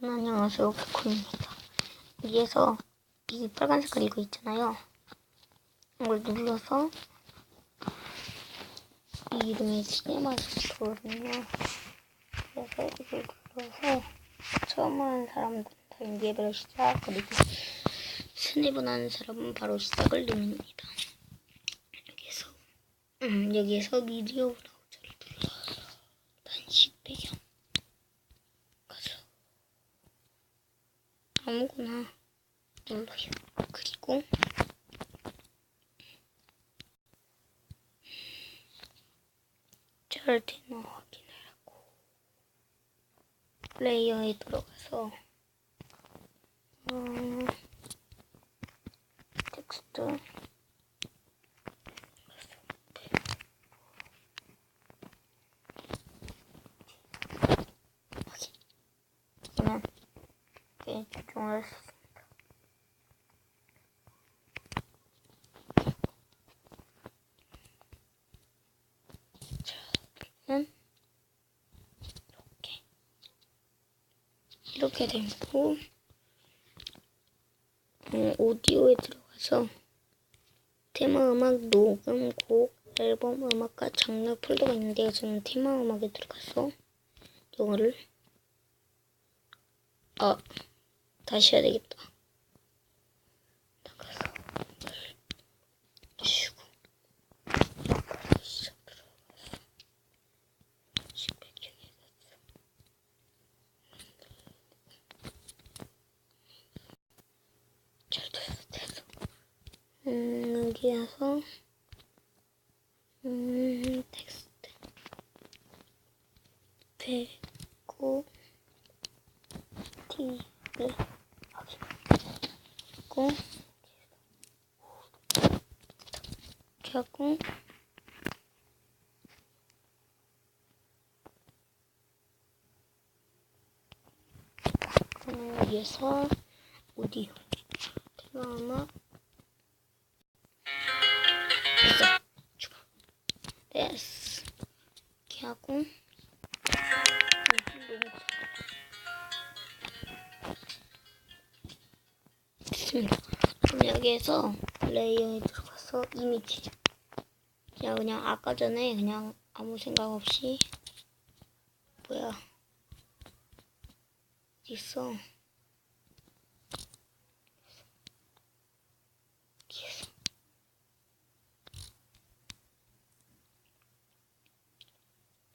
안녕하세요, 코코입니다. 여기에서 이 빨간 색깔 이거 있잖아요. 이걸 눌러서 이 이름이 시네마스토어거든요. 그래서 이걸 눌러서 처음 하는 사람들은 예배를 시작, 그리고 스냅을 하는 사람은 바로 시작을 누릅니다. 여기에서 미디어 브라우저를 눌러서 단식 배경 가서 아무거나 눌러요. 그리고 잘 되나 확인하라고 레이어에 들어가서 텍스트 그러면 이렇게 조정을 할 수 있습니다. 자, 그러면 이렇게 되고 오디오에 들어가서 테마 음악, 녹음, 곡, 앨범, 음악과 장르 폴더가 있는데요. 저는 테마 음악에 들어가서 이거를 다시 해야 되겠다. 나가서 주고 시작 들어가서 배경에 가서 잘 됐어. 여기 와서 텍스트 배고 T를 하고 이렇게 하고 여기에서 오디오 테마음악 됐어. 추가 됐어. 이렇게 하고 됐습니다. 그럼 여기에서 레이어에 들어가서 이미지 그냥 아까 전에 그냥 아무 생각 없이 어디 있어?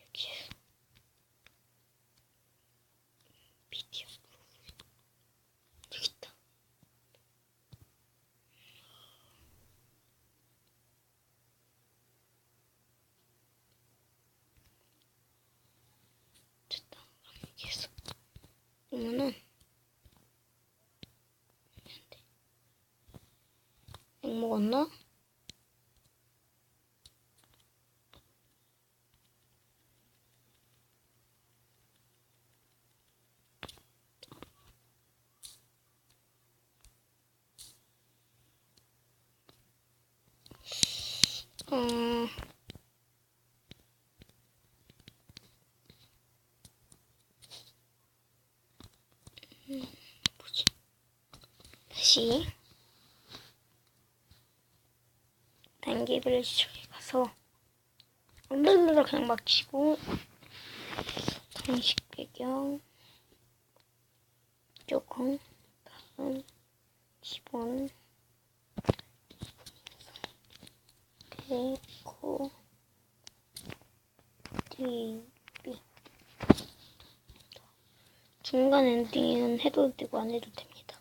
여기에서 미디어 여기 있다. 됐다. 그럼 여기에서 그러면은 약 먹었나? 뭐지? 다시 단계별 시청에 가서 룰루루 그냥 막 치고 단식 배경 조금 다음 10원 데코 TV 중간 엔딩은 해도 되고 안 해도 됩니다.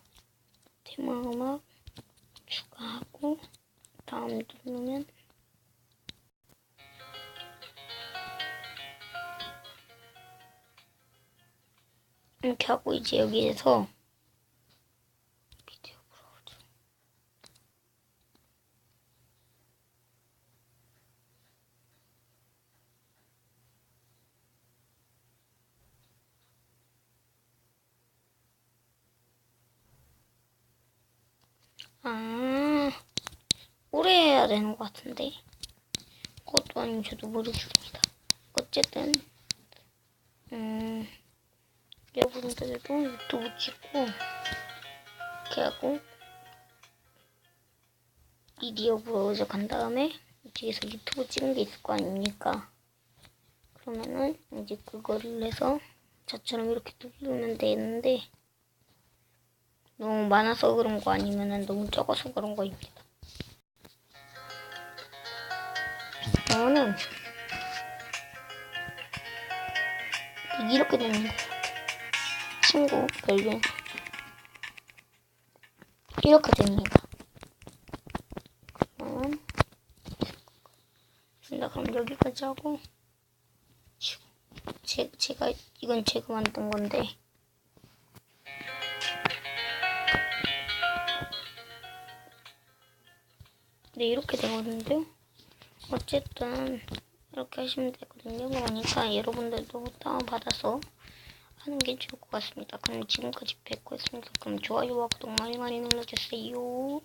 테마 음악 추가하고 다음 누르면 이렇게 하고 이제 여기에서 미디어 브라우저 오래 해야 되는 것 같은데 그것도 아니면 저도 모르겠습니다. 어쨌든 여러분들도 유튜브 찍고 이렇게 하고 미디어 브라우저 간 다음에 뒤에서 유튜브 찍은 게 있을 거 아닙니까? 그러면은 이제 그거를 해서 저처럼 이렇게 누르면 되는데 너무 많아서 그런 거 아니면은 너무 적어서 그런 거입니다. 그러면은 이렇게 됩니다. 친구 별명 이렇게 됩니다. 그럼 여기까지 하고 이건 제가 만든 건데 네, 이렇게 되거든요. 어쨌든 이렇게 하시면 되거든요. 그러니까 여러분들도 다운받아서 하는 게 좋을 것 같습니다. 그럼 지금까지 뵙고 있습니다. 그럼 좋아요와 구독 많이 눌러주세요.